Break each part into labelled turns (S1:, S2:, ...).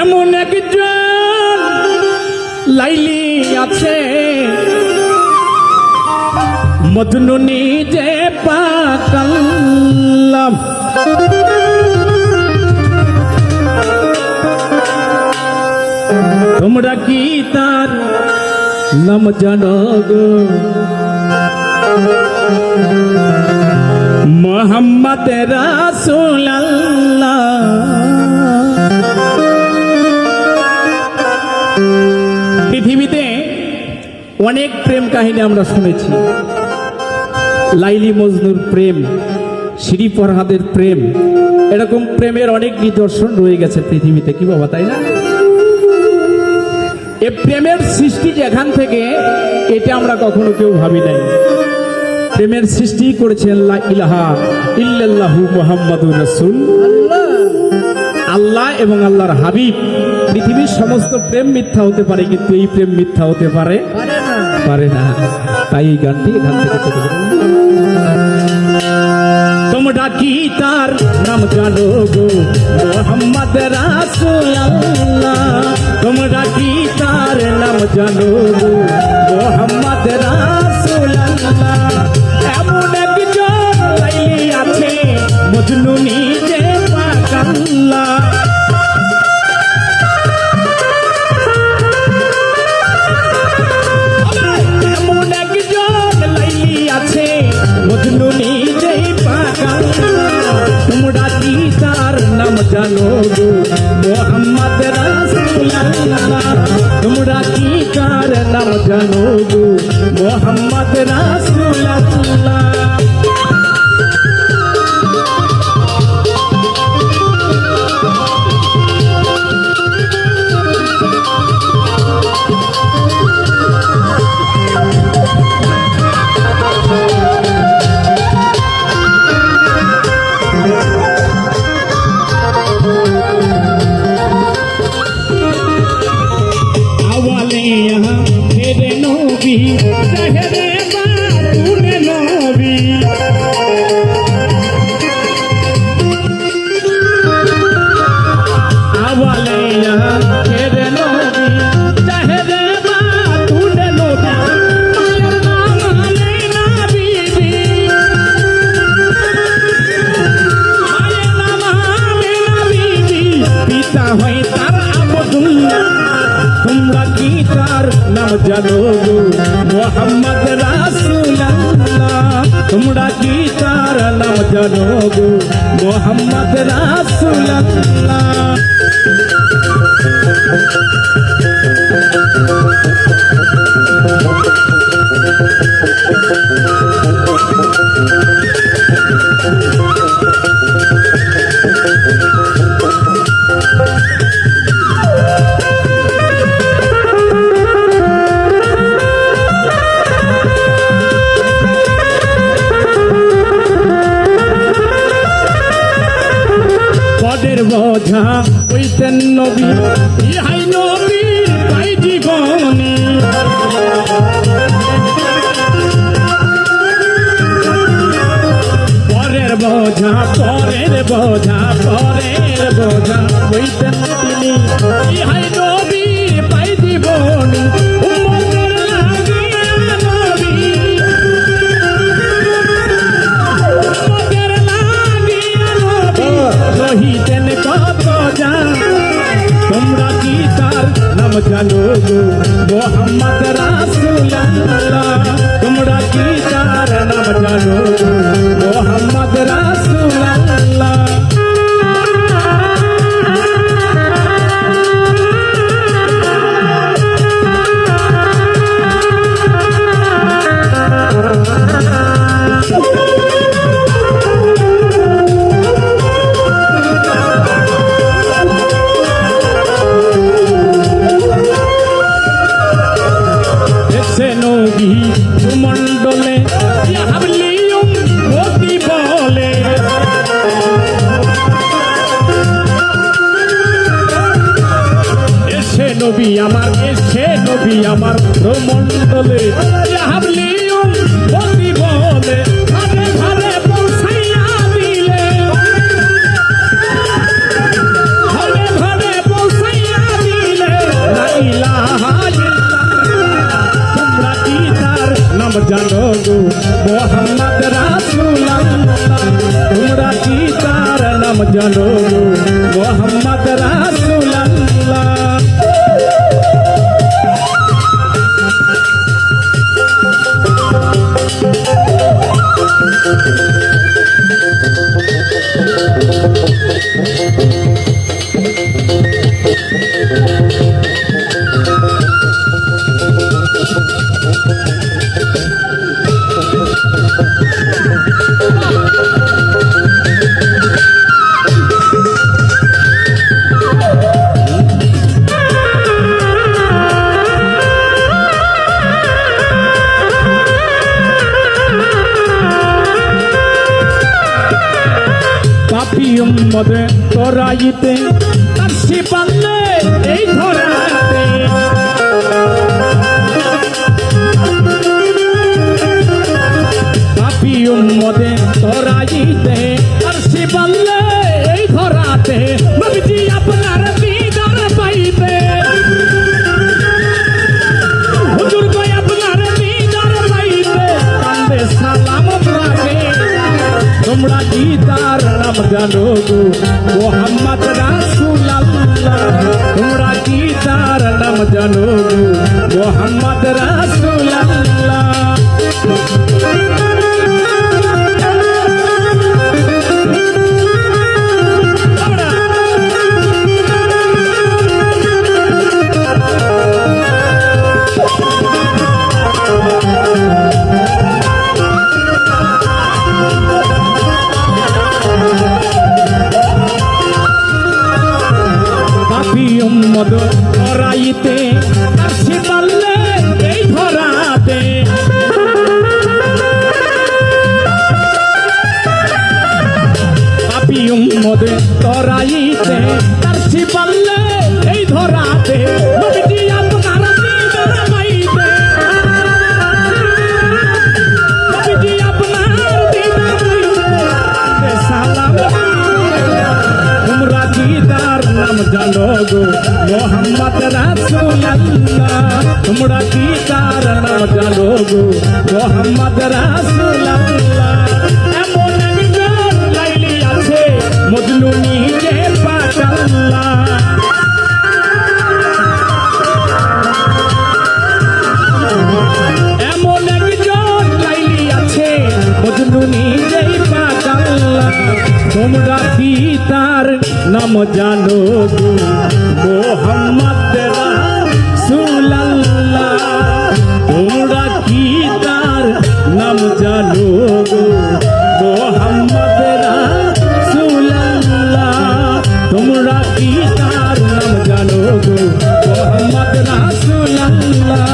S1: এমন একজন লাইলি আছে মজনু নিজে পাকাল্লাম, তোমরা কি তার নাম জানো গো? মোহাম্মদ রাসূলুল্লাহ। পৃথিবীতে অনেক প্রেম কাহিনী আমরা শুনেছি, লাইলি মজনুর প্রেম, শ্রী ফরহাদের প্রেম, এরকম প্রেমের অনেক নিদর্শন রয়ে গেছে পৃথিবীতে, কি বাবা তাই না? এই প্রেমের সৃষ্টি যেখান থেকে, এটা আমরা কখনো কেউ ভাবি নাই। প্রেমের সৃষ্টি করেছেন লা ইলাহা ইল্লাল্লাহু মুহাম্মাদুর রাসূলুল্লাহ, আল্লাহ এবং আল্লাহর হাবিব। পৃথিবীর সমস্ত প্রেম মিথ্যা হতে পারে, কিন্তু এই প্রেম মিথ্যা হতে পারে না। তাই এই গানটি এখান থেকে চলে গেল। তোমরা কি তার নাম জানো গো? মোহাম্মদ রাসূলুল্লাহ। তোমরা কি তার নাম জানো গো? মোহাম্মদ রাসূলুল্লাহ। এমন একজন লাইলি আছে মজনু নিজে পাকাল্লাহ, এমন একজন লাইলি আছে মজনু নিজে পাকাল্লাহ। তোমরা কি তার নাম জানো গো? মোহাম্মদ রাসূলুল্লাহ। তোমরা কি তার নাম জানো গো? মোহাম্মদ রাসূলুল্লাহ। তোমরা কি তার নাম জানো গো? মোহাম্মদ রাসূলুল্লাহ। তোমরা কি তার নাম জানো গো? মোহাম্মদ রাসূলুল্লাহ। বোঝা হইতেন নবী, ইহাই নবীর তাই জীবনী। পরের বোঝা হইতেন তিনি, ইহাই নবীর তাই জীবনী। তোমরা কি তার নাম জানো গো? মোহাম্মদ রাসূলুল্লাহ। তোমরা কি তার নাম জানো গো? মোহাম্মদ রাসূলুল্লাহ। মন্ডলে হাবলিয়ম গতি বলে, এসে নবী আমার মন্ডলে হাবলিয়ম গতি বলে। ঘরে ঘরে পৌঁছাইয়া দিলে নাম জানো গো মোহাম্মদ রাসূলুল্লাহ। পাপী উম্মত তোরাইতে আরশি পারলে এই ধরাতে, পাপী উম্মত তোরাইতে আরশি পারলে এই ধরাতে, নবীজি আপনার দিদার পাইতে, হুজুর কই আপনার দিদার পাইতে, কান্দে সালাম রাখে। তোমরা কি তার নাম জানো গো মোহাম্মদ রাসূলুল্লাহ। তোমরা কি তার নাম জানো গো মোহাম্মদ রাসূলুল্লাহ। পাপী উম্মত তোরাইতে আরশি পারলে এই ধরাতে, পাপী উম্মত তোরাইতে আরশি পারলে এই ধরাতে, নবীজি আপনার দিদার পাইতে, নবীজি আপনার দিদার পাইতে সালাম। তোমরা কি তার নাম জানো গো মোহাম্মদ রাসূলুল্লাহ। তোমরা কি তার নাম জানো গো মোহাম্মদ রাসূলুল্লাহ। এমন একজন লাইলি আছে মজনু নিজে পাগলা, এমন একজন লাইলি আছে মজনু নিজেই পাগলা। তোমরা কি তার নাম জানো গো মোহাম্মদ রাসূলুল্লাহ। তোমরা কি তার নাম জানো গো মোহাম্মদ রাসূলুল্লাহ। তোমরা কি তার নাম জানো গো মোহাম্মদ রাসূলুল্লাহ।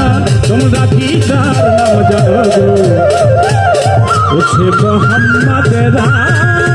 S1: তোমরা কি তার নাম জানো গো মোহাম্মদ রাসূলুল্লাহ।